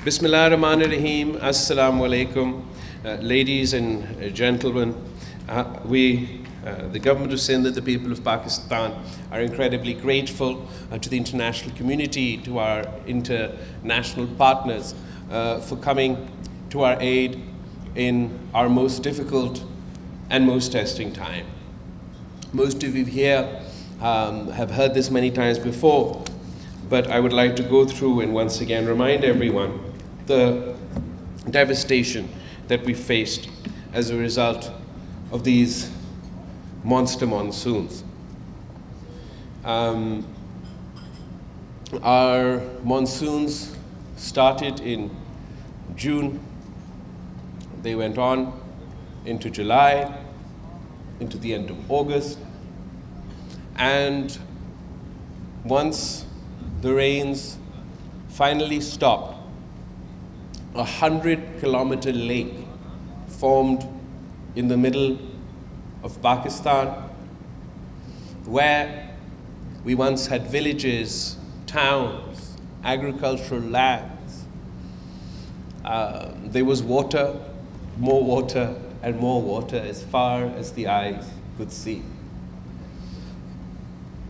Bismillah ar-Rahman ar-Rahim. Assalamu alaikum, ladies and gentlemen. The government of Sindh, the people of Pakistan, are incredibly grateful to the international community, to our international partners for coming to our aid in our most difficult and most testing time. Most of you here have heard this many times before, but I would like to go through and once again remind everyone the devastation that we faced as a result of these monster monsoons. Our monsoons started in June. They went on into July, into the end of August. And once the rains finally stopped, a 100-kilometer lake formed in the middle of Pakistan, where we once had villages, towns, agricultural lands. There was water, and more water as far as the eyes could see.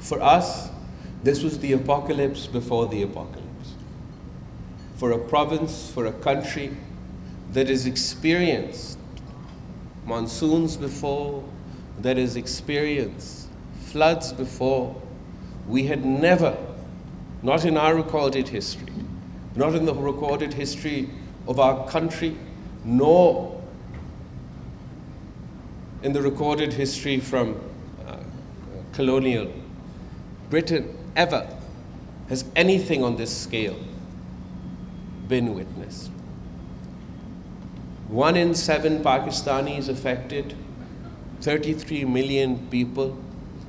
For us, this was the apocalypse before the apocalypse. For a province, for a country that has experienced monsoons before, that has experienced floods before, we had never, not in our recorded history, not in the recorded history of our country, nor in the recorded history from colonial Britain, ever has anything on this scale been witnessed. 1 in 7 Pakistanis affected, 33 million people.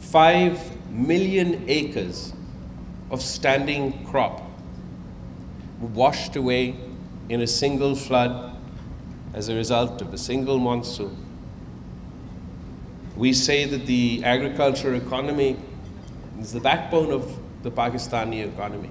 5 million acres of standing crop were washed away in a single flood as a result of a single monsoon. We say that the agriculture economy is the backbone of the Pakistani economy.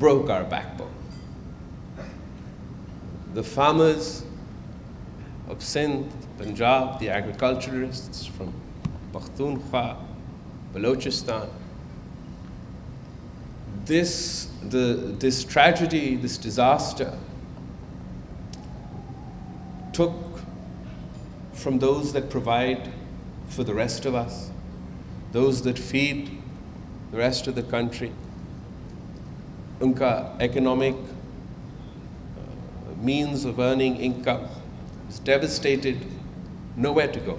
broke our backbone. The farmers of Sindh, Punjab, the agriculturists from Pakhtunkhwa, Balochistan, this tragedy, this disaster took from those that provide for the rest of us, those that feed the rest of the country. Unka economic means of earning income was devastated, nowhere to go.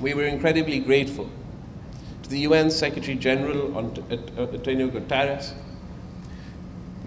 we were incredibly grateful to the UN Secretary General, Antonio Guterres,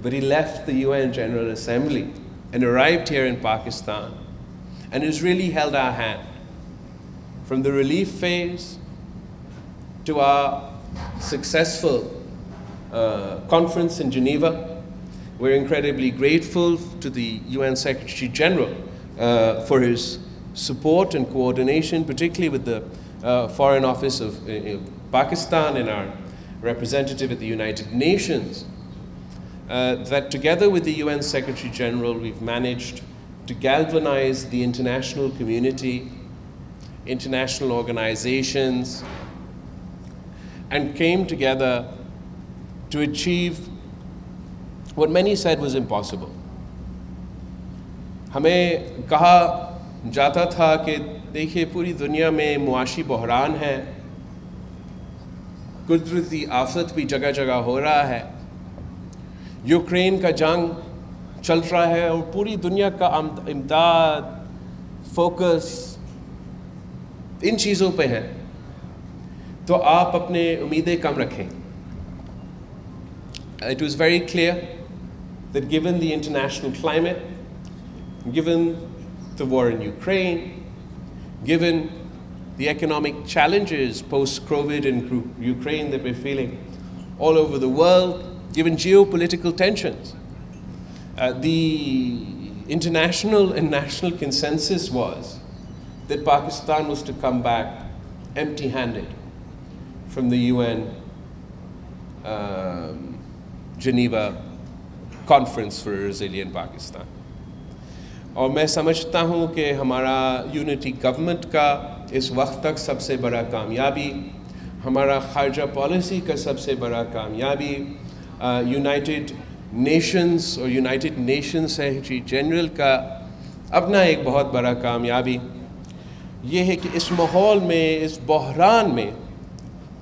But he left the UN General Assembly and arrived here in Pakistan and has really held our hand from the relief phase to our successful conference in Geneva. We're incredibly grateful to the UN Secretary General for his support and coordination, particularly with the Foreign Office of Pakistan and our representative at the United Nations, that together with the UN Secretary General, we've managed to galvanize the international community, international organizations, and came together to achieve what many said was impossible. ہمیں کہا جاتا تھا کہ دیکھیے پوری دنیا میں معاشی بحران ہے, قدرتی آفت بھی جگہ جگہ ہو رہا ہے, یوکرین کا جنگ چل رہا ہے اور پوری دنیا کا امداد, فوکس ان چیزوں پہ ہے, تو آپ اپنے امیدیں کم رکھیں. It was very clear that given the international climate, given the war in Ukraine, given the economic challenges post-COVID in Ukraine that we're feeling all over the world, given geopolitical tensions, the international and national consensus was that Pakistan was to come back empty-handed from the UN Geneva Confrence for a Resilient Pakistan. اور میں سمجھتا ہوں کہ ہمارا unity government کا اس وقت تک سب سے بڑا کامیابی, ہمارا خارجہ پالیسی کا سب سے بڑا کامیابی, یونائٹڈ نیشنز اور یونائٹڈ نیشنز سیکریٹری جنرل کا اپنا ایک بہت بڑا کامیابی یہ ہے کہ اس ماحول میں, اس بحران میں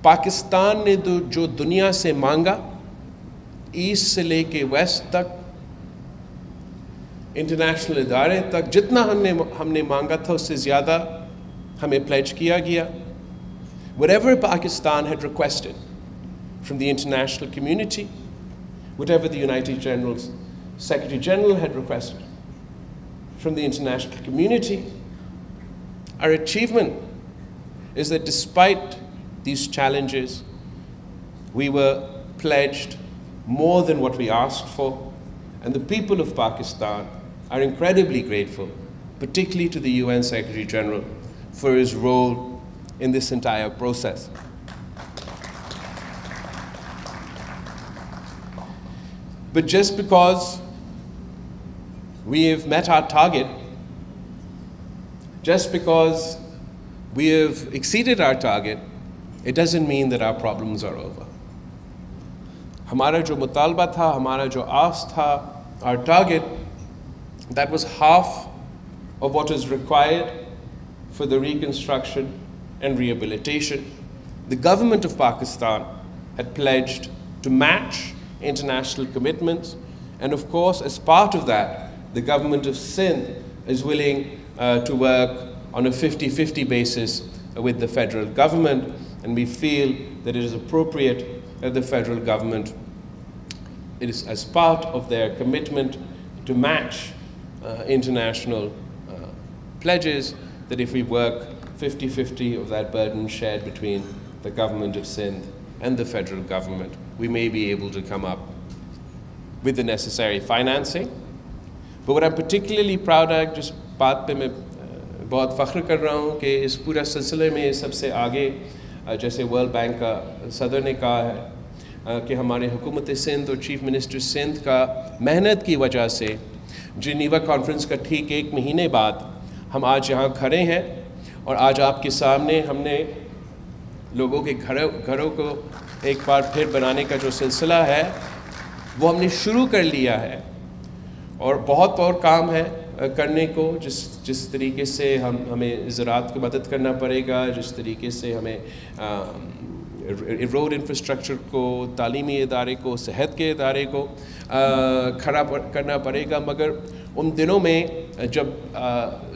پاکستان نے جو دنیا سے مانگا, ایسٹ سے لے کے ویسٹ تک, انٹرنیشنل ادارے تک, جتنا ہم نے مانگا تھا اس سے زیادہ ہمیں پلیج کیا گیا. Whatever Pakistan had requested from the international community, whatever the United Generals Secretary General had requested from the international community, our achievement is that despite these challenges, we were pledged more than what we asked for, and the people of Pakistan are incredibly grateful, particularly to the UN Secretary General, for his role in this entire process. But just because we have met our target, just because we have exceeded our target, it doesn't mean that our problems are over. ہمارا جو مطالبہ تھا, ہمارا جو آس تھا, our target, that was half of what is required for the reconstruction and rehabilitation. The government of Pakistan had pledged to match international commitments, and of course, as part of that, the government of Sindh is willing to work on a 50-50 basis with the federal government, and we feel that it is appropriate that the federal government, it is as part of their commitment to match international pledges, that if we work 50-50 of that burden shared between the government of Sindh and the federal government, we may be able to come up with the necessary financing. But what I'm particularly proud of, جس بات پہ میں بہت فخر کر رہا ہوں کہ اس پورا سلسلے میں سب سے آگے, جیسے ورلڈ بینک کا صدر نے کہا ہے کہ ہمارے حکومت سندھ اور چیف منسٹر سندھ کا محنت کی وجہ سے جنیوا کانفرنس کا ٹھیک 1 مہینے بعد ہم آج یہاں کھڑے ہیں, اور آج آپ کے سامنے ہم نے لوگوں کے گھروں کو ایک بار پھر بنانے کا جو سلسلہ ہے وہ ہم نے شروع کر لیا ہے, اور بہت اور کام ہے کرنے کو. جس طریقے سے ہمیں زراعت کو مدد کرنا پڑے گا, جس طریقے سے ہمیں روڈ انفراسٹرکچر کو, تعلیمی ادارے کو, صحت کے ادارے کو کھڑا کرنا پڑے گا. مگر ان دنوں میں جب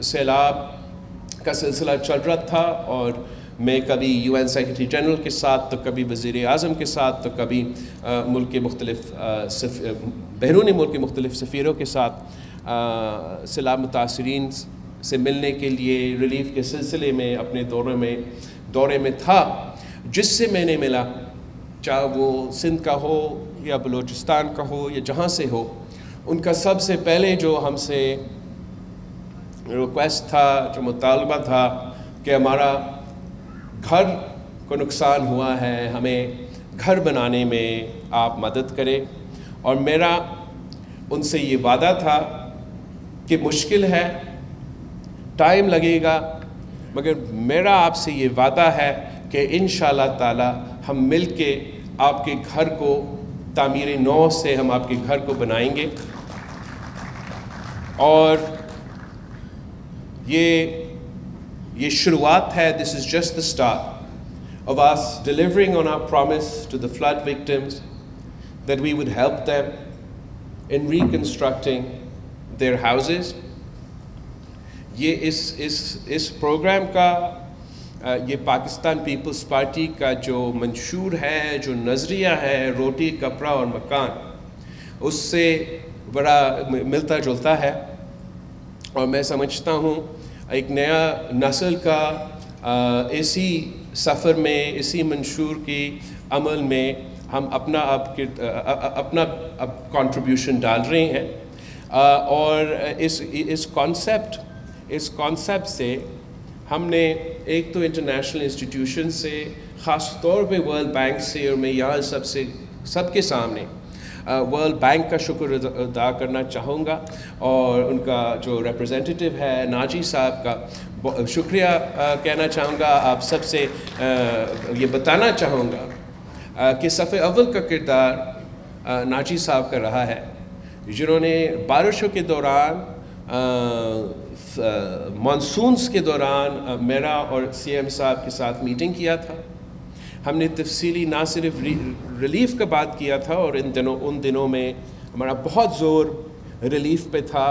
سیلاب کا سلسلہ چل رہا تھا اور میں کبھی یو این سیکریٹری جنرل کے ساتھ, تو کبھی وزیر اعظم کے ساتھ, تو کبھی ملک کے مختلف بیرون ملک کے مختلف سفیروں کے ساتھ سیلاب متاثرین سے ملنے کے لیے ریلیف کے سلسلے میں اپنے دورے میں تھا, جس سے میں نے ملا, چاہے وہ سندھ کا ہو یا بلوچستان کا ہو یا جہاں سے ہو, ان کا سب سے پہلے جو ہم سے ریکویسٹ تھا, جو مطالبہ تھا کہ ہمارا گھر کو نقصان ہوا ہے, ہمیں گھر بنانے میں آپ مدد کریں. اور میرا ان سے یہ وعدہ تھا کہ مشکل ہے, ٹائم لگے گا, مگر میرا آپ سے یہ وعدہ ہے کہ انشاءاللہ تعالی ہم مل کے آپ کے گھر کو تعمیر نو سے ہم آپ کے گھر کو بنائیں گے. اور یہ شروعات ہے. This is just the start of us delivering on our promise to the flood victims that we would help them in reconstructing their houses. یہ اس پروگرام کا یہ پاکستان پیپلز پارٹی کا جو منشور ہے, جو نظریہ ہے روٹی کپڑا اور مکان, اس سے بڑا ملتا جلتا ہے. اور میں سمجھتا ہوں ایک نیا نسل کا اسی سفر میں, اسی منشور کی عمل میں ہم اپنا اب کنٹریبیوشن ڈال رہے ہیں. اور اس کانسیپٹ سے ہم نے ایک تو انٹرنیشنل انسٹیٹیوشن سے, خاص طور پہ ورلڈ بینک سے, اور میں یہاں سب کے سامنے ورلڈ بینک کا شکر ادا کرنا چاہوں گا, اور ان کا جو ریپریزنٹیٹیو ہے ناجی صاحب کا شکریہ کہنا چاہوں گا. آپ سب سے یہ بتانا چاہوں گا کہ صف اول کا کردار ناجی صاحب کا رہا ہے, جنہوں نے بارشوں کے دوران, مانسونز کے دوران میرا اور سی ایم صاحب کے ساتھ میٹنگ کیا تھا. ہم نے تفصیلی نہ صرف ریلیف کا بات کیا تھا, اور ان دنوں میں ہمارا بہت زور ریلیف پہ تھا,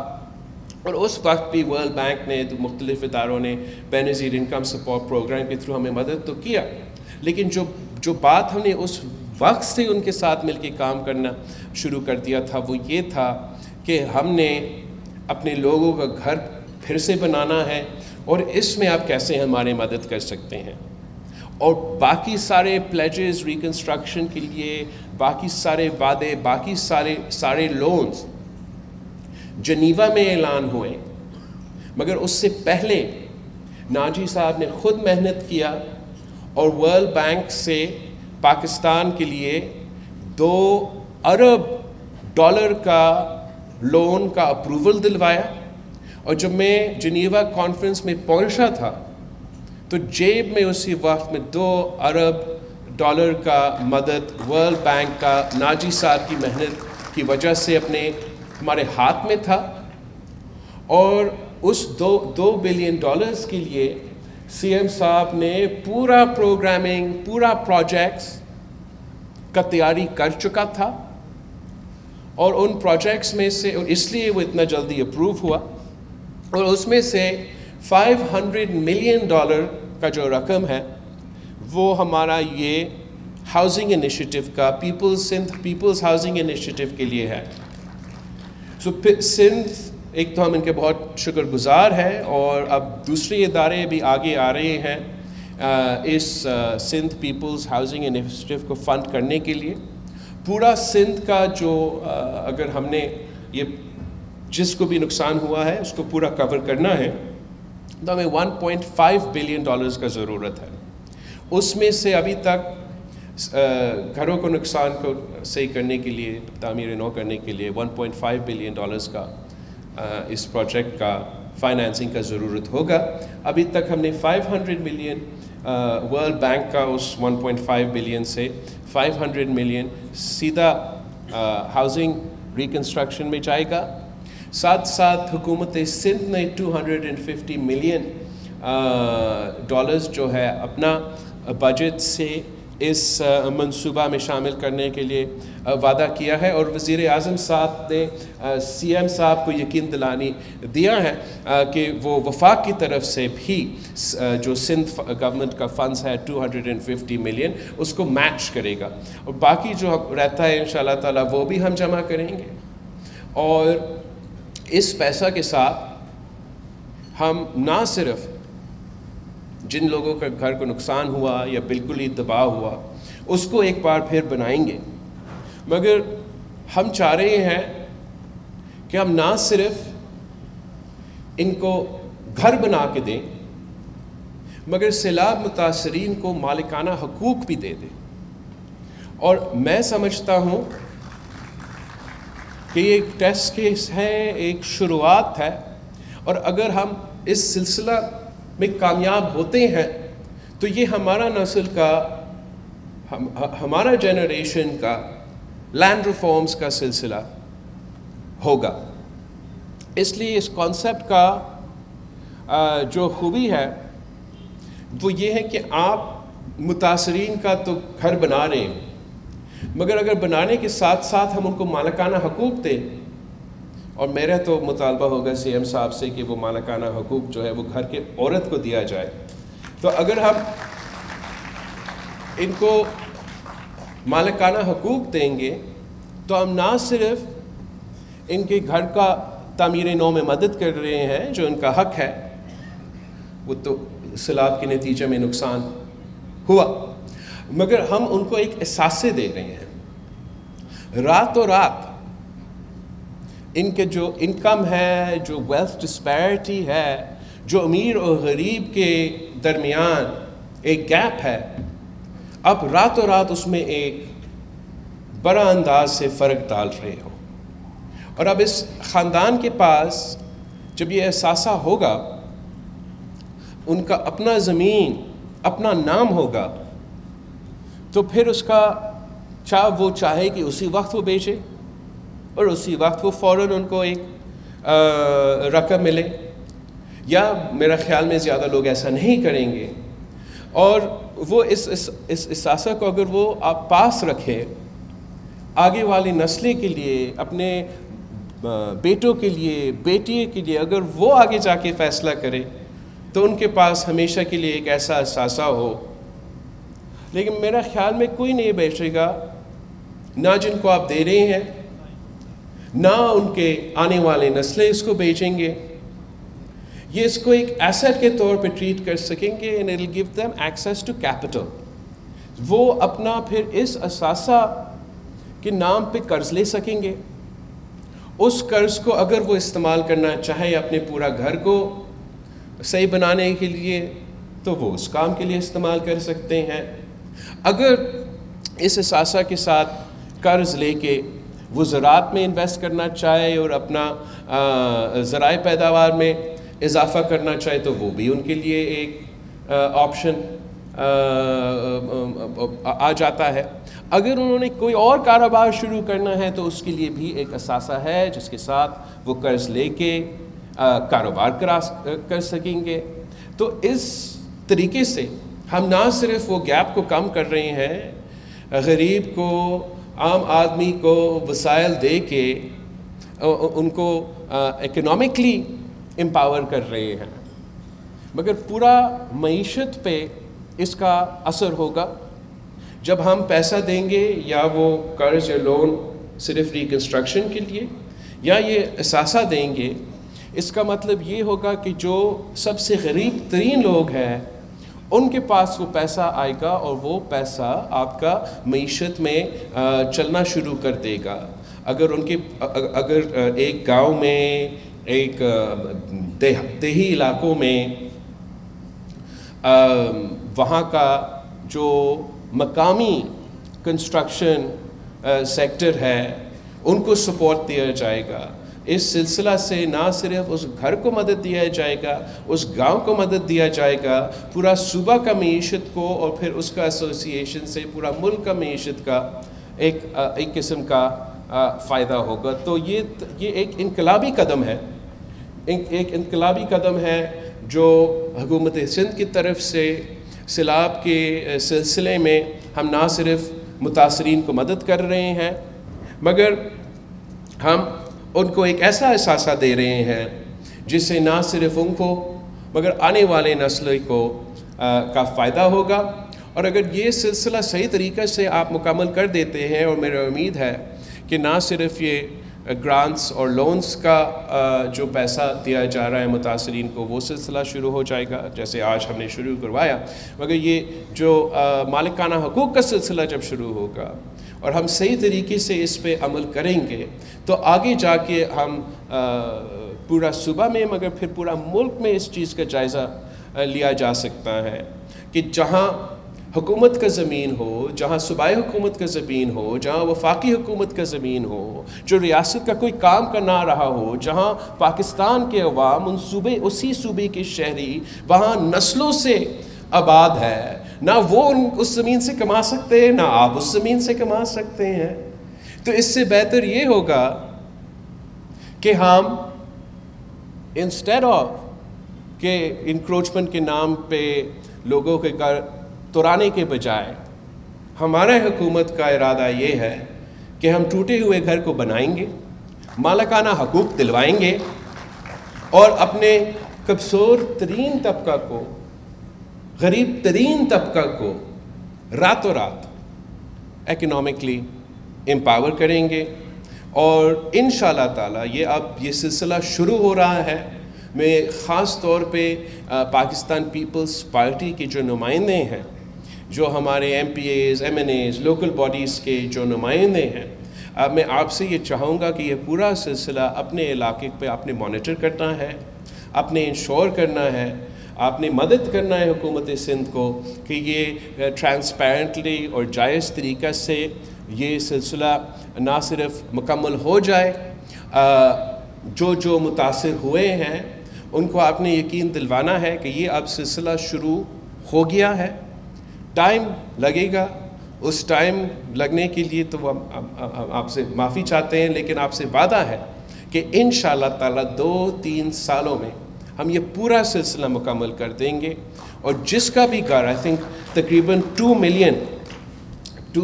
اور اس وقت بھی ورلڈ بینک نے, مختلف اداروں نے بے نظیر انکم سپورٹ پروگرام کے تھرو ہمیں مدد تو کیا, لیکن جو بات ہم نے اس وقت سے ان کے ساتھ مل کے کام کرنا شروع کر دیا تھا, وہ یہ تھا کہ ہم نے اپنے لوگوں کا گھر پھر سے بنانا ہے, اور اس میں آپ کیسے ہماری مدد کر سکتے ہیں. اور باقی سارے پلیجز ریکنسٹرکشن کے لیے, باقی سارے وعدے, باقی سارے لونز جنیوا میں اعلان ہوئے, مگر اس سے پہلے ناجی صاحب نے خود محنت کیا اور ورلڈ بینک سے پاکستان کے لیے $2 ارب کا لون کا اپروول دلوایا. اور جب میں جنیوا کانفرنس میں پہنچا تھا تو جیب میں اسی وقت میں $2 ارب کا مدد ورلڈ بینک کا ناجی صاحب کی محنت کی وجہ سے ہمارے ہاتھ میں تھا. اور اس $2 بلین کے لیے سی ایم صاحب نے پورا پروگرامنگ, پورا پروجیکٹس کا تیاری کر چکا تھا, اور ان پروجیکٹس میں سے, اور اس لیے وہ اتنا جلدی اپروو ہوا, اور اس میں سے $500 ملین کا جو رقم ہے وہ ہمارا یہ ہاؤسنگ انیشیٹو کا سندھ پیپلز ہاؤسنگ انیشیٹو کے لیے ہے. سندھ ایک تو ہم ان کے بہت شکر گزار ہیں, اور اب دوسرے ادارے بھی آگے آ رہے ہیں اس سندھ پیپلز ہاؤسنگ انیشیٹو کو فنڈ کرنے کے لیے. پورا سندھ کا جو اگر ہم نے یہ جس کو بھی نقصان ہوا ہے اس کو پورا کور کرنا ہے تو ہمیں $1.5 بلین کا ضرورت ہے. اس میں سے ابھی تک گھروں کو نقصان کو صحیح کرنے کے لیے, تعمیر نو کرنے کے لیے $1.5 بلین کا اس پروجیکٹ کا فائنینسنگ کا ضرورت ہوگا. ابھی تک ہم نے $500 ملین ورلڈ بینک کا اس 1.5 بلین سے $500 ملین سیدھا ہاؤسنگ ریکنسٹرکشن میں جائے گا. ساتھ حکومت سندھ نے $250 ملین جو ہے اپنا بجٹ سے اس منصوبہ میں شامل کرنے کے لیے وعدہ کیا ہے, اور وزیر اعظم صاحب نے سی ایم صاحب کو یقین دلانی دیا ہے کہ وہ وفاق کی طرف سے بھی جو سندھ گورنمنٹ کا فنڈز ہے $250 ملین اس کو میچ کرے گا, اور باقی جو رہتا ہے انشاءاللہ تعالی وہ بھی ہم جمع کریں گے. اور اس پیسہ کے ساتھ ہم نہ صرف جن لوگوں کا گھر کو نقصان ہوا یا بالکل ہی تباہ ہوا اس کو ایک بار پھر بنائیں گے, مگر ہم چاہ رہے ہیں کہ ہم نہ صرف ان کو گھر بنا کے دیں مگر سیلاب متاثرین کو مالکانہ حقوق بھی دے دیں. اور میں سمجھتا ہوں کہ یہ ایک ٹیسٹ کیس ہے, ایک شروعات ہے, اور اگر ہم اس سلسلہ میں کامیاب ہوتے ہیں تو یہ ہمارا نسل کا, ہمارا جنریشن کا لینڈ ریفارمز کا سلسلہ ہوگا. اس لیے اس کانسیپٹ کا جو خوبی ہے وہ یہ ہے کہ آپ متاثرین کا تو گھر بنا رہے ہیں، مگر اگر بنانے کے ساتھ ساتھ ہم ان کو مالکانہ حقوق دیں، اور میرا تو مطالبہ ہوگا سی ایم صاحب سے کہ وہ مالکانہ حقوق جو ہے وہ گھر کے عورت کو دیا جائے، تو اگر ہم ان کو مالکانہ حقوق دیں گے تو ہم نہ صرف ان کے گھر کا تعمیر نو میں مدد کر رہے ہیں جو ان کا حق ہے، وہ تو سیلاب کے نتیجے میں نقصان ہوا، مگر ہم ان کو ایک احساسے دے رہے ہیں۔ راتوں رات ان کے جو انکم ہے، جو ویلتھ ڈسپیرٹی ہے، جو امیر اور غریب کے درمیان ایک گیپ ہے، اب راتوں رات اس میں ایک بڑا انداز سے فرق ڈال رہے ہو، اور اب اس خاندان کے پاس جب یہ احساسہ ہوگا، ان کا اپنا زمین، اپنا نام ہوگا، تو پھر اس کا وہ چاہے کہ اسی وقت وہ بیچے اور اسی وقت وہ فوراً ان کو ایک رقم ملے، یا میرا خیال میں زیادہ لوگ ایسا نہیں کریں گے، اور وہ اس احساسہ کو اگر وہ آپ پاس رکھے آگے والی نسلیں کے لیے، اپنے بیٹوں کے لیے، بیٹی کے لیے، اگر وہ آگے جا کے فیصلہ کرے تو ان کے پاس ہمیشہ کے لیے ایک ایسا احساسہ ہو۔ لیکن میرا خیال میں کوئی نہیں بیچے گا، نہ جن کو آپ دے رہے ہیں، نہ ان کے آنے والے نسلیں اس کو بیچیں گے۔ یہ اس کو ایک ایسٹ کے طور پہ ٹریٹ کر سکیں گے، and it'll give them access to capital۔ وہ اپنا پھر اس اثاثہ کے نام پہ قرض لے سکیں گے، اس قرض کو اگر وہ استعمال کرنا چاہے اپنے پورا گھر کو صحیح بنانے کے لیے تو وہ اس کام کے لیے استعمال کر سکتے ہیں۔ اگر اس اثاثہ کے ساتھ قرض لے کے وہ زراعت میں انویسٹ کرنا چاہے اور اپنا ذرائع پیداوار میں اضافہ کرنا چاہے تو وہ بھی ان کے لیے ایک آپشن آ جاتا ہے۔ اگر انہوں نے کوئی اور کاروبار شروع کرنا ہے تو اس کے لیے بھی ایک اثاثہ ہے جس کے ساتھ وہ قرض لے کے کاروبار کر سکیں گے۔ تو اس طریقے سے ہم نہ صرف وہ گیپ کو کم کر رہے ہیں، غریب کو، عام آدمی کو وسائل دے کے ان کو اکنامکلی امپاور کر رہے ہیں، مگر پورا معیشت پہ اس کا اثر ہوگا جب ہم پیسہ دیں گے، یا وہ قرض یا لون صرف ریکنسٹرکشن کے لیے، یا یہ اثاثہ دیں گے۔ اس کا مطلب یہ ہوگا کہ جو سب سے غریب ترین لوگ ہیں ان کے پاس وہ پیسہ آئے گا، اور وہ پیسہ آپ کا معیشت میں چلنا شروع کر دے گا۔ اگر ایک گاؤں میں، ایک دیہی علاقوں میں وہاں کا جو مقامی کنسٹرکشن سیکٹر ہے ان کو سپورٹ دیا جائے گا، اس سلسلہ سے نہ صرف اس گھر کو مدد دیا جائے گا، اس گاؤں کو مدد دیا جائے گا، پورا صوبہ کا معیشت کو، اور پھر اس کا ایسوسیشن سے پورا ملک کا معیشت کا ایک قسم کا فائدہ ہوگا۔ تو یہ ایک انقلابی قدم ہے، ایک انقلابی قدم ہے جو حکومت سندھ کی طرف سے سیلاب کے سلسلے میں ہم نہ صرف متاثرین کو مدد کر رہے ہیں، مگر ہم ان کو ایک ایسا احساسہ دے رہے ہیں جس سے نہ صرف ان کو مگر آنے والے نسل کو کا فائدہ ہوگا۔ اور اگر یہ سلسلہ صحیح طریقے سے آپ مکمل کر دیتے ہیں، اور میرا امید ہے کہ نہ صرف یہ گرانٹس اور لونز کا جو پیسہ دیا جا رہا ہے متاثرین کو وہ سلسلہ شروع ہو جائے گا جیسے آج ہم نے شروع کروایا، مگر یہ جو مالکانہ حقوق کا سلسلہ جب شروع ہوگا اور ہم صحیح طریقے سے اس پہ عمل کریں گے تو آگے جا کے ہم پورا صوبہ میں مگر پھر پورا ملک میں اس چیز کا جائزہ لیا جا سکتا ہے کہ جہاں حکومت کا زمین ہو، جہاں صوبائی حکومت کا زمین ہو، جہاں وفاقی حکومت کا زمین ہو، جو ریاست کا کوئی کام کا نہ رہا ہو، جہاں پاکستان کے عوام اسی صوبے کے شہری وہاں نسلوں سے آباد ہے، نہ وہ اس زمین سے کما سکتے ہیں، نہ آپ اس زمین سے کما سکتے ہیں، تو اس سے بہتر یہ ہوگا کہ ہم انسٹیڈ آف کہ انکروچمنٹ کے نام پہ لوگوں کے گھر توڑانے کے بجائے ہمارا حکومت کا ارادہ یہ ہے کہ ہم ٹوٹے ہوئے گھر کو بنائیں گے، مالکانہ حقوق دلوائیں گے اور اپنے کمزور ترین طبقہ کو، غریب ترین طبقہ کو راتوں رات اکنامکلی امپاور کریں گے. اور انشاءاللہ تعالی یہ سلسلہ شروع ہو رہا ہے. میں خاص طور پہ پاکستان پیپلز پارٹی کے جو نمائندے ہیں، جو ہمارے MPs, MNAs, local bodies کے جو نمائندے ہیں، میں آپ سے یہ چاہوں گا کہ یہ پورا سلسلہ اپنے علاقے پہ آپ نے مانیٹر کرنا ہے، آپ نے انشور کرنا ہے، آپ نے مدد کرنا ہے حکومت سندھ کو کہ یہ ٹرانسپیرنٹلی اور جائز طریقہ سے یہ سلسلہ نہ صرف مکمل ہو جائے، جو متاثر ہوئے ہیں ان کو آپ نے یقین دلوانا ہے کہ یہ اب سلسلہ شروع ہو گیا ہے. ٹائم لگے گا، اس ٹائم لگنے کے لیے تو وہ آپ سے معافی چاہتے ہیں، لیکن آپ سے وعدہ ہے کہ انشاءاللہ تعالی 2-3 سالوں میں ہم یہ پورا سلسلہ مکمل کر دیں گے. اور جس کا بھی گھر، آئی تھنک تقریباً 2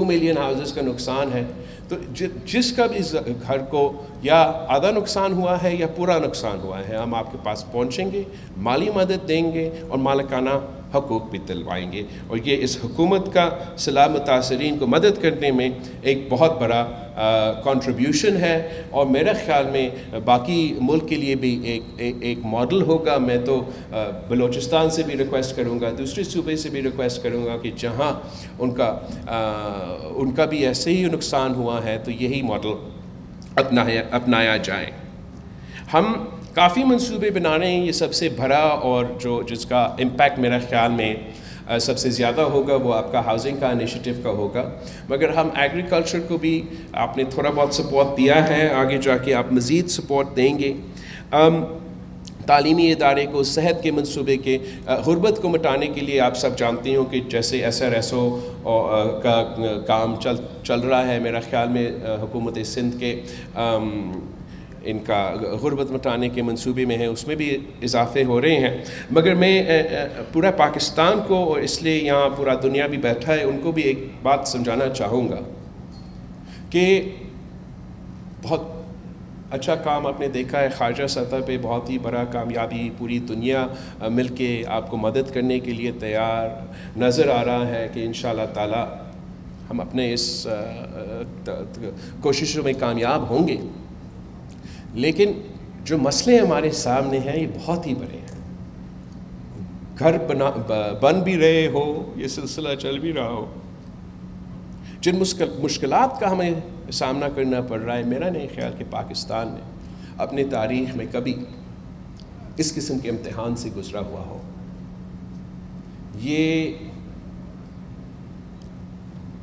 ملین ہاؤسز کا نقصان ہے، تو جس کا بھی گھر کو یا آدھا نقصان ہوا ہے یا پورا نقصان ہوا ہے، ہم آپ کے پاس پہنچیں گے، مالی مدد دیں گے اور مالکانہ حقوق بھی دلوائیں گے. اور یہ اس حکومت کا سیلاب متاثرین کو مدد کرنے میں ایک بہت بڑا کنٹریبیوشن ہے، اور میرے خیال میں باقی ملک کے لیے بھی ایک ماڈل ہوگا. میں تو بلوچستان سے بھی ریکویسٹ کروں گا، دوسرے صوبے سے بھی ریکویسٹ کروں گا کہ جہاں ان کا بھی ایسے ہی نقصان ہوا ہے تو یہی ماڈل اپنایا جائے. ہم کافی منصوبے بنا رہے ہیں. یہ سب سے بڑا اور جس کا امپیکٹ میرا خیال میں سب سے زیادہ ہوگا وہ آپ کا ہاؤسنگ کا انیشیٹو کا ہوگا. مگر ہم ایگریکلچر کو بھی آپ نے تھوڑا بہت سپورٹ دیا ہے، آگے جا کے آپ مزید سپورٹ دیں گے. تعلیمی ادارے کو، صحت کے منصوبے کے، غربت کو مٹانے کے لیے آپ سب جانتے ہو کہ جیسے SRSO کا کام چل رہا ہے. میرا خیال میں حکومت سندھ کے ان کا غربت مٹانے کے منصوبے میں ہے، اس میں بھی اضافے ہو رہے ہیں. مگر میں پورا پاکستان کو، اور اس لیے یہاں پورا دنیا بھی بیٹھا ہے، ان کو بھی ایک بات سمجھانا چاہوں گا کہ بہت اچھا کام آپ نے دیکھا ہے خارجہ سطح پہ، بہت ہی بڑا کامیابی، پوری دنیا مل کے آپ کو مدد کرنے کے لیے تیار نظر آ رہا ہے کہ انشاءاللہ تعالی ہم اپنے اس کوششوں میں کامیاب ہوں گے. لیکن جو مسئلے ہمارے سامنے ہیں یہ بہت ہی بڑے ہیں. گھر بن بھی رہے ہو، یہ سلسلہ چل بھی رہا ہو، جن مشکلات کا ہمیں سامنا کرنا پڑ رہا ہے، میرا نہیں خیال کہ پاکستان نے اپنے تاریخ میں کبھی اس قسم کے امتحان سے گزرا ہوا ہو. یہ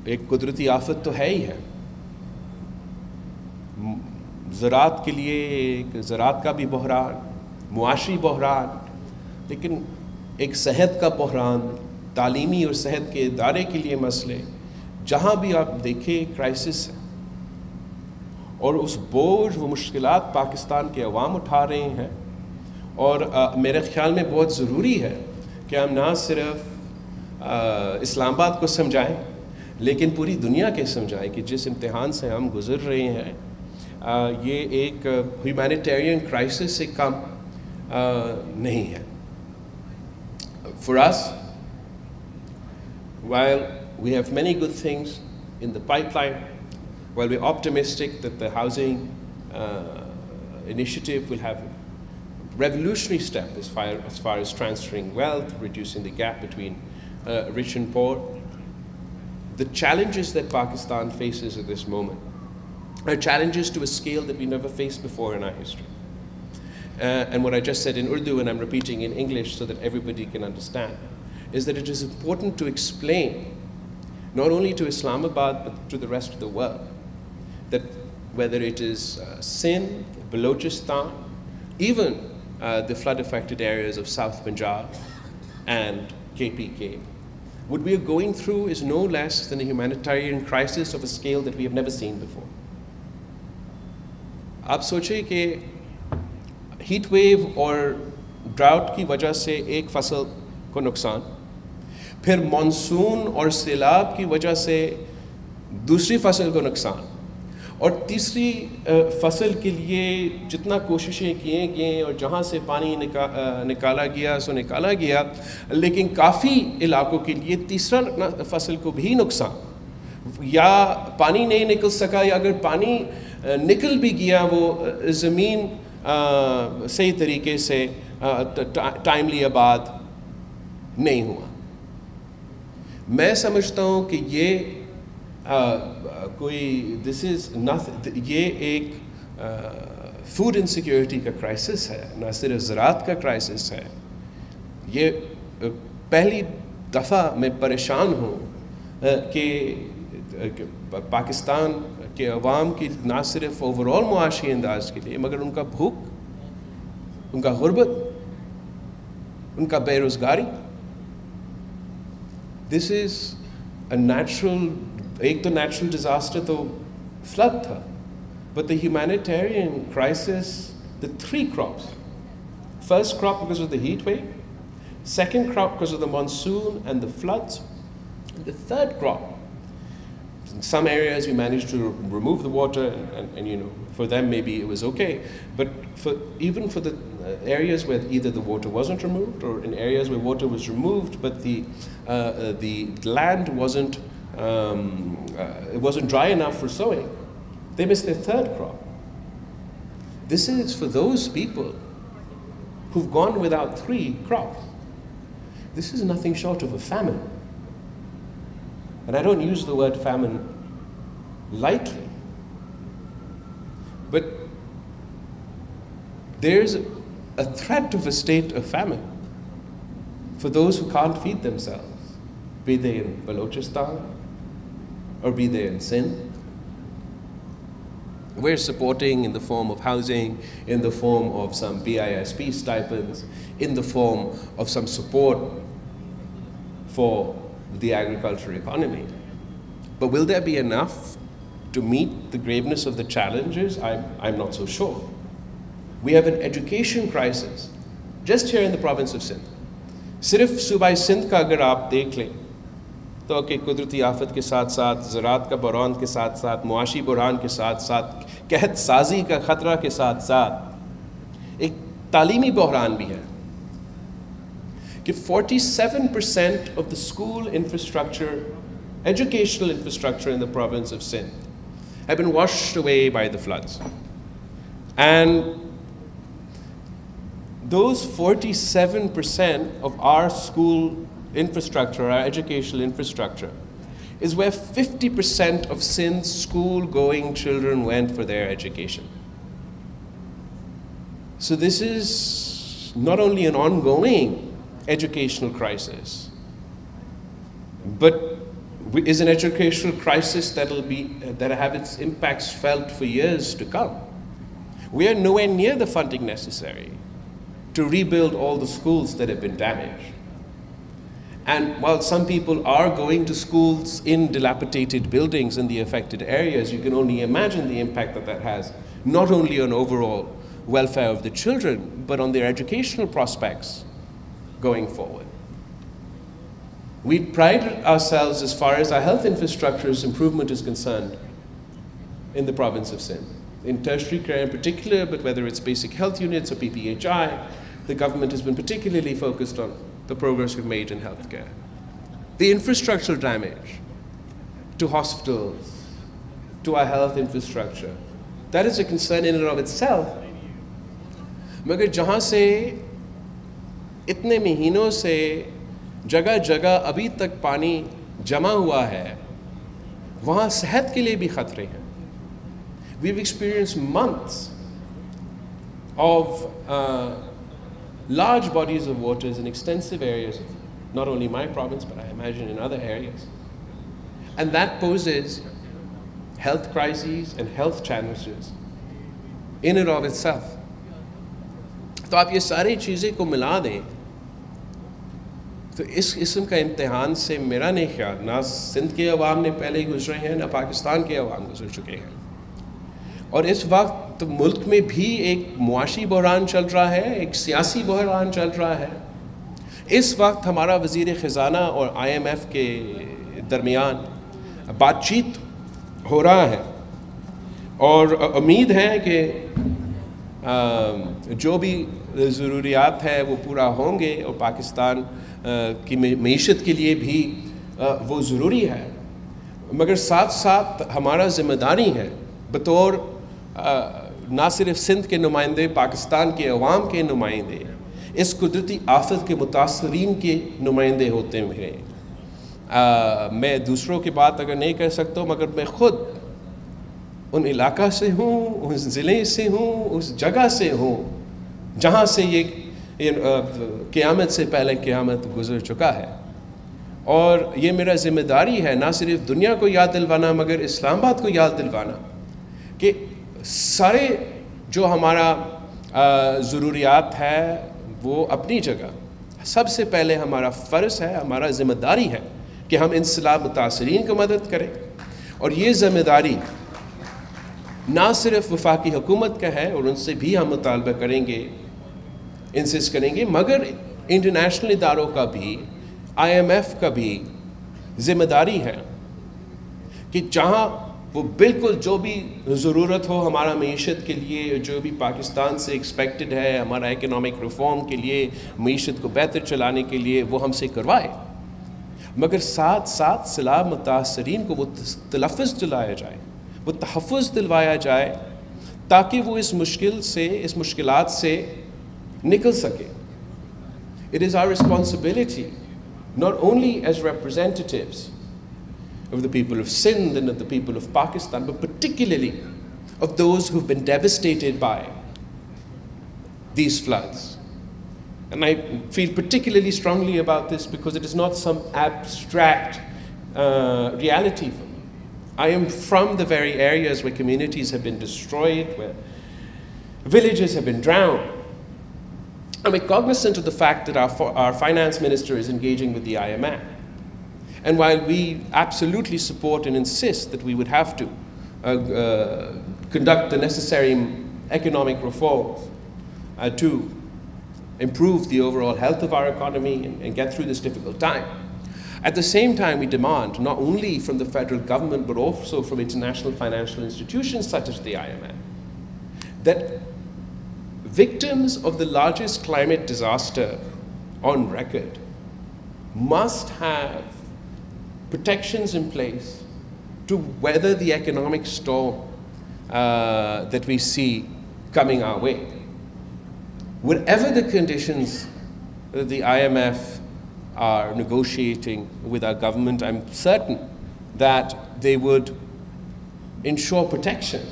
ایک قدرتی آفت تو ہے ہی ہے. زراعت کے لیے ایک زراعت کا بھی بحران، معاشی بحران، لیکن ایک صحت کا بحران، تعلیمی اور صحت کے ادارے کے لیے مسئلے، جہاں بھی آپ دیکھیں کرائسس ہے. اور اس بوجھ، وہ مشکلات پاکستان کے عوام اٹھا رہے ہیں. اور میرے خیال میں بہت ضروری ہے کہ ہم نہ صرف اسلام آباد کو سمجھائیں لیکن پوری دنیا کے سمجھائیں کہ جس امتحان سے ہم گزر رہے ہیں یہ ایک ہیومینیٹیرین کرائسس سے کم نہیں ہے. For us, while we have many good things in the pipeline, while we're optimistic that the housing initiative will have a revolutionary step as far as transferring wealth, reducing the gap between rich and poor, the challenges that Pakistan faces at this moment are challenges to a scale that we never faced before in our history. And what I just said in Urdu, and I'm repeating in English so that everybody can understand, is that it is important to explain, not only to Islamabad, but to the rest of the world, that whether it is Sindh, Balochistan, even the flood-affected areas of South Punjab and KPK, what we are going through is no less than a humanitarian crisis of a scale that we have never seen before. آپ سوچیں کہ heat wave اور drought کی وجہ سے ایک فصل کو نقصان، پھر مانسون اور سیلاب کی وجہ سے دوسری فصل کو نقصان، اور تیسری فصل کے لیے جتنا کوششیں کیے گئیں اور جہاں سے پانی نکالا گیا سو نکالا گیا، لیکن کافی علاقوں کے لیے تیسرا فصل کو بھی نقصان، یا پانی نہیں نکل سکا، یا اگر پانی نکل بھی گیا وہ زمین صحیح طریقے سے ٹائملی آباد نہیں ہوا۔ میں سمجھتا ہوں کہ یہ کوئی یہ ایک فوڈ انسیکیورٹی کا کرائسس ہے، نہ صرف زراعت کا کرائسس ہے۔ یہ پہلی دفعہ میں پریشان ہوں کہ پاکستان کے عوام کی نہ صرف اوورال معاشی انداز کے لیے، مگر ان کا بھوک، ان کا غربت، ان کا بے روزگاری، دس از اے نیچرل، ایک تو نیچرل ڈیزاسٹر تو فلڈ تھا، but the humanitarian crisis, the 3 crops. First crop because of the heat wave, second crop because of the monsoon and the floods, and the third crop, in some areas we managed to remove the water, and you know, for them maybe it was okay, but even for the areas where either the water wasn't removed, or in areas where water was removed but the land wasn't it wasn't dry enough for sowing, they missed their third crop. This is for those people who've gone without 3 crops. This is nothing short of a famine. And I don't use the word famine lightly, but there's a threat of a state of famine for those who can't feed themselves, be they in Balochistan or be they in Sindh. We're supporting in the form of housing, in the form of some BISP stipends, in the form of some support for the agricultural economy. But will there be enough to meet the graveness of the challenges? I'm not so sure. We have an education crisis just here in the province of Sindh. صرف صوبہ سندھ کا اگر آپ دیکھ لیں تو کہ قدرتی آفت کے ساتھ ساتھ زراعت کا بحران کے ساتھ ساتھ معاشی بحران کے ساتھ ساتھ قحط سازی کا خطرہ کے ساتھ ساتھ ایک تعلیمی بحران بھی ہے کہ 47% of the school infrastructure, educational infrastructure in the province of Sindh have been washed away by the floods. And those 47% of our school infrastructure, our educational infrastructure, is where 50% of Sindh's school-going children went for their education. So this is not only an ongoing educational crisis, but is an educational crisis that'll have its impacts felt for years to come. We are nowhere near the funding necessary to rebuild all the schools that have been damaged. And while some people are going to schools in dilapidated buildings in the affected areas, you can only imagine the impact that has, not only on overall welfare of the children, but on their educational prospects going forward. We pride ourselves as far as our health infrastructure's improvement is concerned in the province of Sindh. In tertiary care in particular, but whether it's basic health units or PPHI, the government has been particularly focused on the progress we've made in healthcare. The infrastructural damage to hospitals, to our health infrastructure, that is a concern in and of itself. مگر جہاں سے اتنے مہینوں سے جگہ جگہ ابھی تک پانی جمع ہوا ہے وہاں صحت کے لیے بھی خطرے ہیں. We've experienced months of large bodies of waters in extensive areas of not only my province, but I imagine in other areas. And that poses health crises and health challenges in and of itself. تو آپ یہ ساری چیزیں کو ملا دیں تو اس قسم کا امتحان سے میرا نہیں خیال نہ سندھ کے عوام نے پہلے گزرے ہیں نہ پاکستان کے عوام گزر چکے ہیں. اور اس وقت تو ملک میں بھی ایک معاشی بحران چل رہا ہے, ایک سیاسی بحران چل رہا ہے. اس وقت ہمارا وزیر خزانہ اور IMF کے درمیان بات چیت ہو رہا ہے, اور امید ہے کہ جو بھی ضروریات ہے وہ پورا ہوں گے, اور پاکستان کی معیشت کے لیے بھی وہ ضروری ہے. مگر ساتھ ساتھ ہمارا ذمہ داری ہے بطور نہ صرف سندھ کے نمائندے, پاکستان کے عوام کے نمائندے, اس قدرتی آفت کے متاثرین کے نمائندے ہوتے ہوئے. میں دوسروں کی بات اگر نہیں کر سکتا مگر میں خود ان علاقہ سے ہوں, اس ضلع سے ہوں, اس جگہ سے ہوں جہاں سے یہ قیامت سے پہلے قیامت گزر چکا ہے. اور یہ میرا ذمہ داری ہے نہ صرف دنیا کو یاد دلوانا مگر اسلام آباد کو یاد دلوانا کہ سارے جو ہمارا ضروریات ہے وہ اپنی جگہ, سب سے پہلے ہمارا فرض ہے, ہمارا ذمہ داری ہے کہ ہم ان سیلاب متاثرین کو مدد کریں. اور یہ ذمہ داری نہ صرف وفاقی حکومت کا ہے, اور ان سے بھی ہم مطالبہ کریں گے, انسسٹ کریں گے, مگر انٹرنیشنل اداروں کا بھی, IMF کا بھی ذمہ داری ہے کہ جہاں وہ بالکل جو بھی ضرورت ہو ہمارا معیشت کے لیے, جو بھی پاکستان سے ایکسپیکٹڈ ہے ہمارا اکنامک ریفارم کے لیے, معیشت کو بہتر چلانے کے لیے, وہ ہم سے کروائے. مگر ساتھ ساتھ سیلاب متاثرین کو وہ تلفظ دلایا جائے, وہ تحفظ دلوایا جائے تاکہ وہ اس مشکل سے, اس مشکلات سے نکل سکے. It is our responsibility, not only as representatives of the people of Sindh and of the people of Pakistan, but particularly of those who've been devastated by these floods. And I feel particularly strongly about this because it is not some abstract reality for me. I am from the very areas where communities have been destroyed, where villages have been drowned. I'm cognizant of the fact that our finance minister is engaging with the IMF. And while we absolutely support and insist that we would have to conduct the necessary economic reforms to improve the overall health of our economy and get through this difficult time, at the same time we demand not only from the federal government but also from international financial institutions such as the IMF that victims of the largest climate disaster on record must have protections in place to weather the economic storm that we see coming our way. Whatever the conditions the IMF are negotiating with our government, I'm certain that they would ensure protection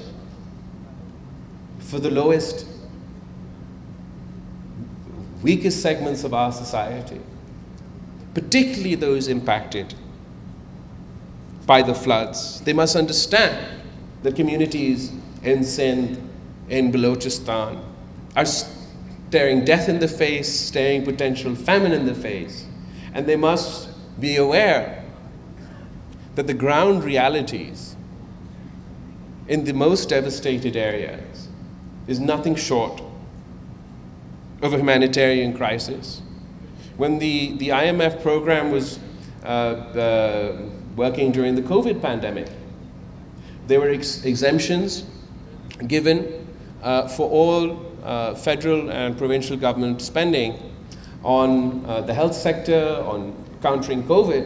for the lowest, weakest segments of our society, particularly those impacted by the floods. They must understand that communities in Sindh, in Balochistan, are staring death in the face, staring potential famine in the face, and they must be aware that the ground realities in the most devastated areas is nothing short of a humanitarian crisis. When the IMF program was working during the COVID pandemic, there were exemptions given for all federal and provincial government spending on the health sector, on countering COVID.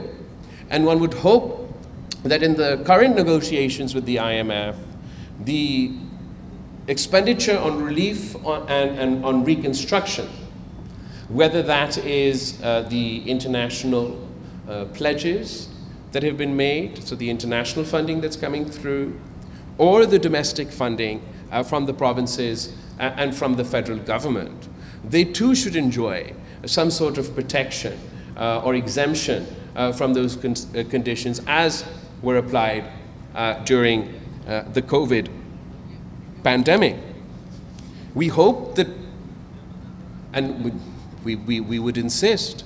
And one would hope that in the current negotiations with the IMF, the expenditure on relief and on reconstruction, whether that is the international pledges that have been made, so the international funding that's coming through, or the domestic funding from the provinces and from the federal government, they too should enjoy some sort of protection or exemption from those conditions as were applied during the COVID pandemic. We hope that, and we would insist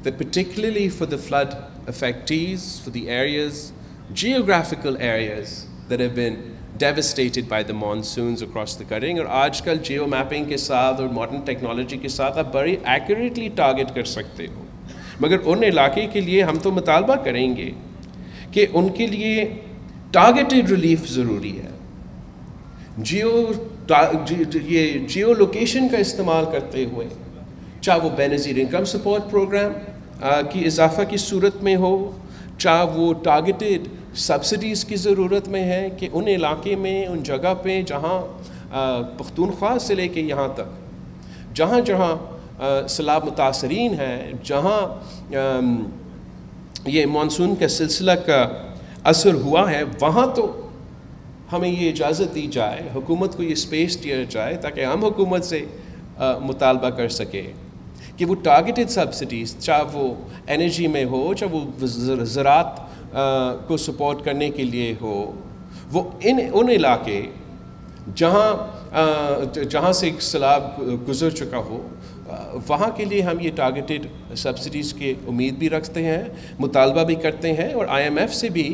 that particularly for the flood affectees, for the areas, geographical areas that have been devastated by the monsoons across the country. اور آج کل Jio mapping کے ساتھ اور modern technology کے ساتھ آپ بڑی ایکوریٹلی ٹارگٹ کر سکتے ہو. مگر ان علاقے کے لیے ہم تو مطالبہ کریں گے کہ ان کے لیے ٹارگیٹڈ ریلیف ضروری ہے. یہ جیو لوکیشن کا استعمال کرتے ہوئے, چاہے وہ بے نظیر انکم سپورٹ پروگرام کی اضافہ کی صورت میں ہو, چاہے وہ ٹارگیٹڈ سبسڈیز کی ضرورت میں ہے کہ ان علاقے میں, ان جگہ پہ جہاں پختونخوا سے لے کے یہاں تک جہاں جہاں سیلاب متاثرین ہیں, جہاں یہ مانسون کا سلسلہ کا اثر ہوا ہے, وہاں تو ہمیں یہ اجازت دی جائے, حکومت کو یہ اسپیس دیا جائے تاکہ ہم حکومت سے مطالبہ کر سکیں کہ وہ ٹارگیٹڈ سبسڈیز, چاہے وہ انرجی میں ہو, چاہے وہ زراعت کو سپورٹ کرنے کے لیے ہو, وہ ان علاقے جہاں سے سیلاب گزر چکا ہو, وہاں کے لیے ہم یہ ٹارگیٹڈ سبسڈیز کی امید بھی رکھتے ہیں, مطالبہ بھی کرتے ہیں. اور آئی ایم ایف سے بھی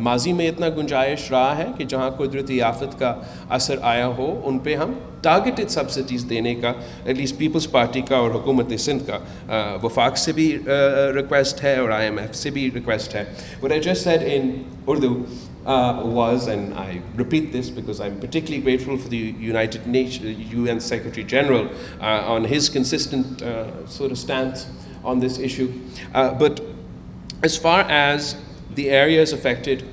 ماضی میں اتنا گنجائش رہا ہے کہ جہاں قدرتی آفت کا اثر آیا ہو ان پہ ہم ٹارگیٹڈ سبسڈیز دینے کا ایٹ لیسٹ پیپلز پارٹی کا اور حکومت سندھ کا وفاق سے بھی ریکویسٹ ہے اور آئی ایم ایف سے بھی ریکویسٹ ہے. What I just said in Urdu was, and I repeat this because I'm particularly grateful for the United Nations UN Secretary General on his consistent sort of stance on this issue. But as far as the areas affected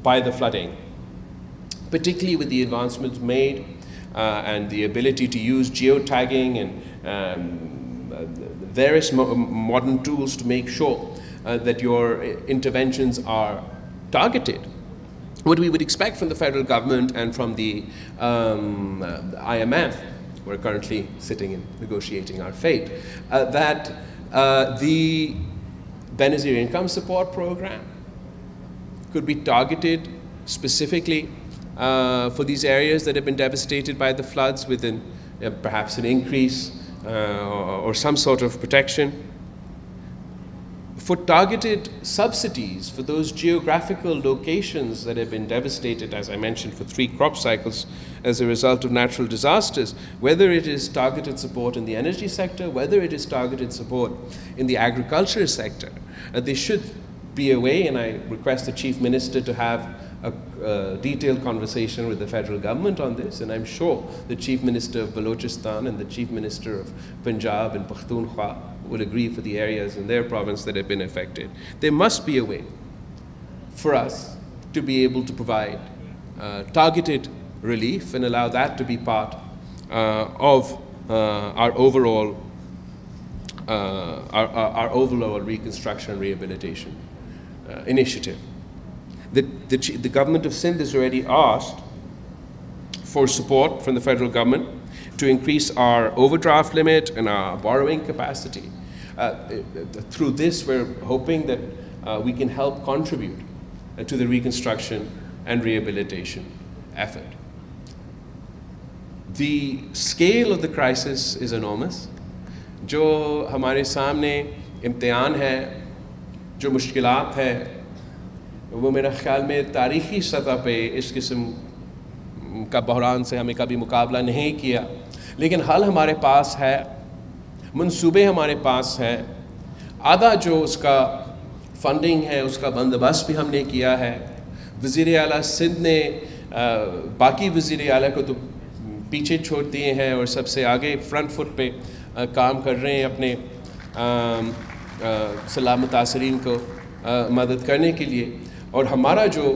by the flooding, particularly with the advancements made and the ability to use geotagging and various modern tools to make sure that your interventions are targeted, what we would expect from the federal government and from the IMF, we're currently sitting and negotiating our fate, that the Benazir Income Support Program could be targeted specifically for these areas that have been devastated by the floods with perhaps an increase or some sort of protection. For targeted subsidies for those geographical locations that have been devastated, as I mentioned, for 3 crop cycles as a result of natural disasters, whether it is targeted support in the energy sector, whether it is targeted support in the agriculture sector, there should be a way, and I request the Chief Minister to have a detailed conversation with the federal government on this, and I'm sure the Chief Minister of Balochistan and the Chief Minister of Punjab and Pakhtunkhwa will agree for the areas in their province that have been affected. There must be a way for us to be able to provide targeted relief and allow that to be part of our overall reconstruction and rehabilitation initiative. The government of Sindh has already asked for support from the federal government to increase our overdraft limit and our borrowing capacity. Through this, we're hoping that we can help contribute to the reconstruction and rehabilitation effort. The scale of the crisis is enormous. جو ہمارے سامنے امتحان ہے, جو مشکلات ہے, وہ میرا خیال میں تاریخی سطح پہ اس قسم کا بحران سے ہمیں کبھی مقابلہ نہیں کیا. لیکن حل ہمارے پاس ہے, منصوبے ہمارے پاس ہیں, آدھا جو اس کا فنڈنگ ہے اس کا بندوبست بھی ہم نے کیا ہے. وزیر اعلیٰ سندھ نے باقی وزیر اعلیٰ کو تو پیچھے چھوڑ دیے ہیں اور سب سے آگے فرنٹ فٹ پہ کام کر رہے ہیں اپنے سیلاب متاثرین کو مدد کرنے کے لیے. اور ہمارا جو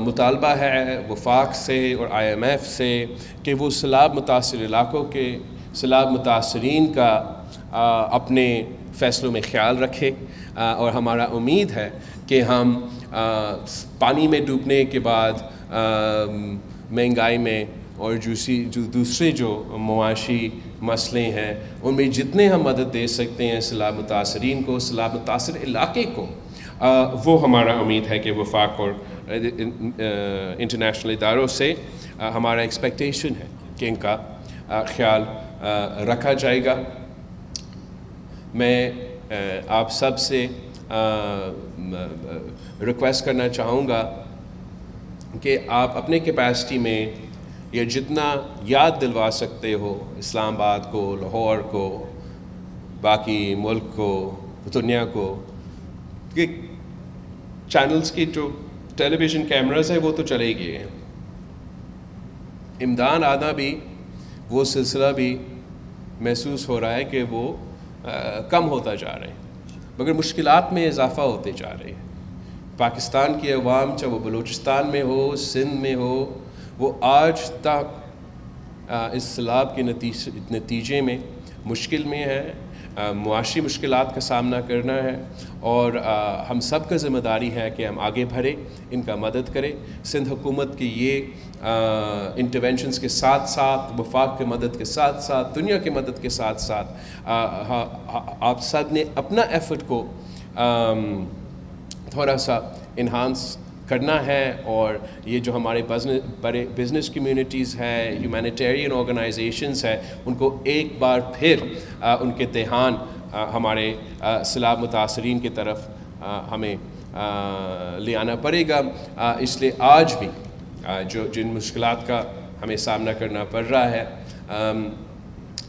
مطالبہ ہے وفاق سے اور آئی ایم ایف سے کہ وہ سیلاب متاثر علاقوں کے سیلاب متاثرین کا اپنے فیصلوں میں خیال رکھے, اور ہمارا امید ہے کہ ہم پانی میں ڈوبنے کے بعد مہنگائی میں اور دوسرے جو معاشی مسئلے ہیں ان میں جتنے ہم مدد دے سکتے ہیں سیلاب متاثرین کو, سیلاب متاثر علاقے کو, وہ ہمارا امید ہے کہ وفاق اور انٹرنیشنل اداروں سے ہمارا ایکسپیکٹیشن ہے کہ ان کا خیال رکھا جائے گا. میں آپ سب سے ریکویسٹ کرنا چاہوں گا کہ آپ اپنے کیپیسٹی میں یہ جتنا یاد دلوا سکتے ہو اسلام آباد کو، لاہور کو، باقی ملک کو، دنیا کو، کہ چینلز کی جو ٹیلی ویژن کیمراز ہیں وہ تو چلے گئے ہیں، امداد آنا بھی وہ سلسلہ بھی محسوس ہو رہا ہے کہ وہ کم ہوتا جا رہے ہیں، مگر مشکلات میں اضافہ ہوتے جا رہے ہیں۔ پاکستان کی عوام، چاہے وہ بلوچستان میں ہو، سندھ میں ہو، وہ آج تک اس سیلاب کے نتیجے میں مشکل میں ہے، معاشی مشکلات کا سامنا کرنا ہے، اور ہم سب کا ذمہ داری ہے کہ ہم آگے بڑھیں، ان کا مدد کریں۔ سندھ حکومت کی یہ انٹرونشنز کے ساتھ ساتھ، وفاق کی مدد کے ساتھ ساتھ، دنیا کی مدد کے ساتھ ساتھ آپ سب نے اپنا ایفرٹ کو تھوڑا سا انہانس کرنا ہے، اور یہ جو ہمارے بڑے بزنس کمیونٹیز ہیں، ہیومینیٹیرین آرگنائزیشنز ہیں، ان کو ایک بار پھر ان کے دھیان ہمارے سیلاب متاثرین کی طرف ہمیں لے آنا پڑے گا۔ اس لیے آج بھی جن مشکلات کا ہمیں سامنا کرنا پڑ رہا ہے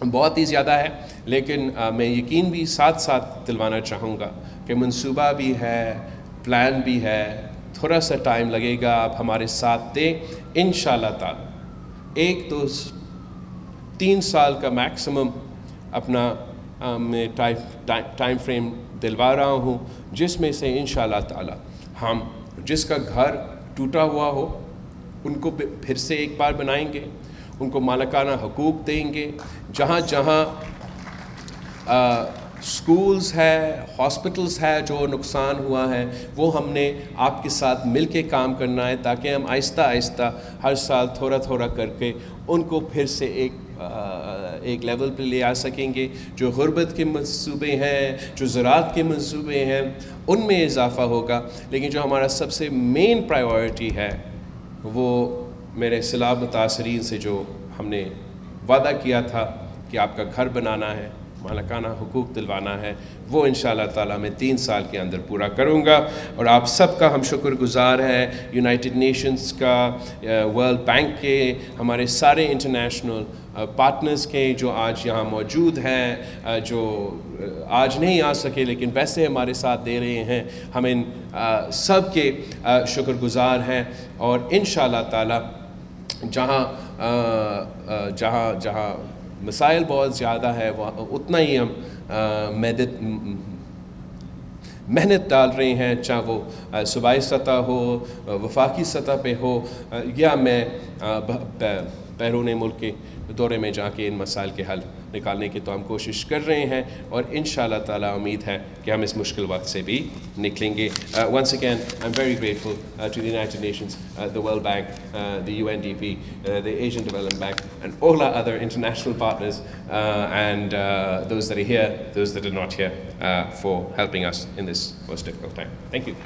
بہت ہی زیادہ ہے، لیکن میں یقین بھی ساتھ ساتھ دلوانا چاہوں گا کہ منصوبہ بھی ہے، پلان بھی ہے، تھوڑا سا ٹائم لگے گا، آپ ہمارے ساتھ دیں، انشاءاللہ تعالی 1-2-3 سال کا میکسیمم اپنا میں ٹائم فریم دلوا رہا ہوں، جس میں سے انشاءاللہ تعالی ہم جس کا گھر ٹوٹا ہوا ہو ان کو پھر سے ایک بار بنائیں گے، ان کو مالکانہ حقوق دیں گے، جہاں جہاں سکولز ہے، ہاسپٹلز ہے جو نقصان ہوا ہے، وہ ہم نے آپ کے ساتھ مل کے کام کرنا ہے، تاکہ ہم آہستہ آہستہ ہر سال تھوڑا تھوڑا کر کے ان کو پھر سے ایک لیول پہ لے آ سکیں گے۔ جو غربت کے منصوبے ہیں، جو زراعت کے منصوبے ہیں، ان میں اضافہ ہوگا، لیکن جو ہمارا سب سے مین پرائیورٹی ہے وہ میرے سیلاب متاثرین سے جو ہم نے وعدہ کیا تھا کہ آپ کا گھر بنانا ہے، مالکانہ حقوق دلوانا ہے، وہ انشاءاللہ تعالیٰ میں 3 سال کے اندر پورا کروں گا۔ اور آپ سب کا ہم شکر گزار ہیں، یونائٹڈ نیشنز کا، ورلڈ بینک کے، ہمارے سارے انٹرنیشنل پارٹنرز کے جو آج یہاں موجود ہیں، جو آج نہیں آ سکے لیکن ویسے ہمارے ساتھ دے رہے ہیں، ہم ان سب کے شکر گزار ہیں، اور انشاءاللہ تعالیٰ جہاں مسائل بہت زیادہ ہے وہ اتنا ہی ہم محنت ڈال رہے ہیں، چاہے وہ صوبائی سطح ہو، وفاقی سطح پہ ہو، یا میں بیرون ملک کے دورے میں جا کے ان مسائل کے حل نکالنے کی تو ہم کوشش کر رہے ہیں، اور انشاءاللہ تعالیٰ امید ہے کہ ہم اس مشکل وقت سے بھی نکلیں گے۔ Once again, I'm very grateful to the United Nations, the World Bank, the UNDP, the Asian Development Bank, and all our other international partners, and those that are here, those that are not here, for helping us in this most difficult time. Thank you.